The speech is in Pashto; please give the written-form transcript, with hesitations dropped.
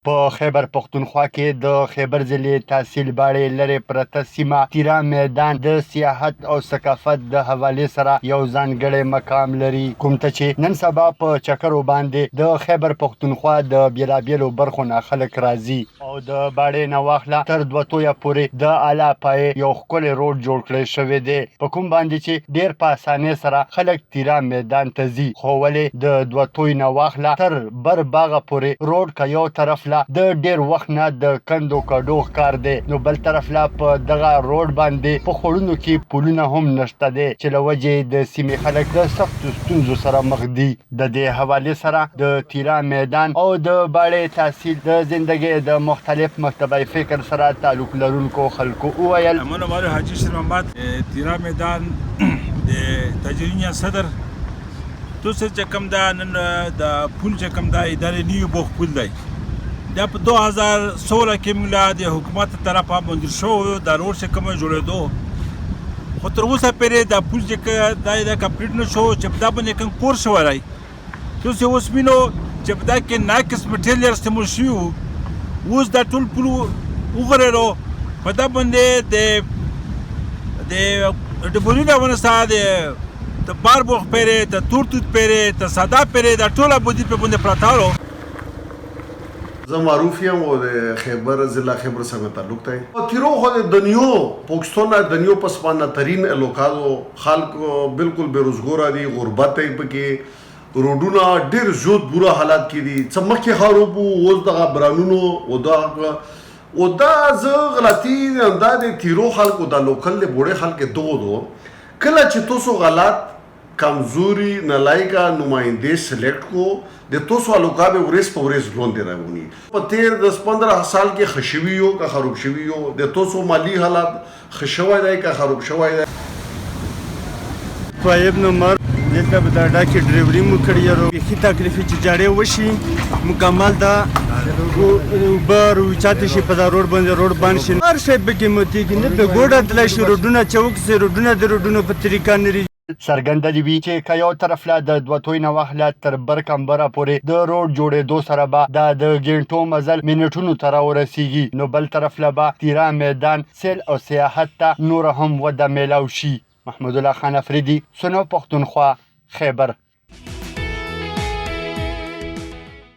په خیبر پښتونخوا کې د خیبر ضلع تحصیل باړې لرې پرته سیمه تیرا میدان د سیاحت او ثقافت د حوالې سره یو ځانګړی مقام لري، کوم ته چې نن سبا په چکرو باندې د خیبر پښتونخوا د بېلابېلو برخو نه خلک راځي او د باړې نه واخله تر دوه تویه پورې د اعلی پایې یو ښکلی روډ جوړ کړی شوی دی، په کوم باندې چې ډېر په اسانۍ سره خلک تیرا میدان ته ځي. خو ولې د دوه توی نه واخله تر بر باغه پورې روډ که یو طرف لا د ډیر وخت نه د کندو کډو ښکار دی، نو بل طرف لا په دغه روډ باندې په خوړونو کې پلونه هم نشته دی چې له وجې د سیمې خلک د سختو ستونزو سره مخ دي. د دې حوالې سره د تیرا میدان او د باړې تحصیل د زندګۍ د مختلف مکتبه فکر سره تعلق لرونکو خلکو وویل من عمر حاجی شیر محمد تیرا میدان د تجربه صدر تو سر چې کوم دا نن د پول چې کوم دا ادارې نیو بوخ پول دی دا په 2016 کې موږ د حکومت طرفه منظور شو دا روډ چې کوم جوړېدو خو تر اوسه پورې دا پول چې دا کمپلیټ نه شو چې دا باندې کوم کور شوی دی تو چې اوس وینو چې دا کې ناقص مټریل استعمال شوی اوس دا ټول پول وغوړېدو په دا باندې د ډبرینه ونسته د باربوخ پیرې د تورتوت پیرې د ساده پیرې د ټوله بودی په باندې پراته وو. زه معروف یم او د خیبر ضلع خیبر څخه تعلق دی. تیرو خو د دنیو پاکستان دنیو پسمانه ترین الوکادو خلک بالکل بیروزګار دي، غربت دی پکې، روډونه ډېر زیات بوره حالات کې دي، څه مخکې خراب وو اوس دغه برانونو او دا زه غلطي دا د تیرو خلکو د لوکل د بوړې خلک دغو کله چې تاسو غلط کمزوري نلایقه نماینده سلیکټ کو د تاسو الوکا به ورځ په ورځ ژوند راغونی په تیر 10-15 سال کې خشوي یو که خراب شوی یو د تاسو مالی حالات خشوي دی که خراب شوی دی. طيب نمبر دلته به دا کې ډرایوري مو کړی یو هیڅ تکلیف چې جاړې وشي مکمل دا بار او چاته شي په دا روډ باندې شي هر شی به قیمتي کې نه په ګوډه تل شي روډونه چوک سي روډونه په طریقه نه څرګنده دي چې که یو طرف لا د دوه توی نه واخله تر بر کمبره پورې د روډ جوړېدو سره به دا د ګینټو مزل منټونو ته راورسیږي، نو بل طرف لا به تیرا میدان سیل او سیاحت ته نور هم وده میلاو شي. محمود الله خان افریدي، سنو پښتونخوا، خیبر.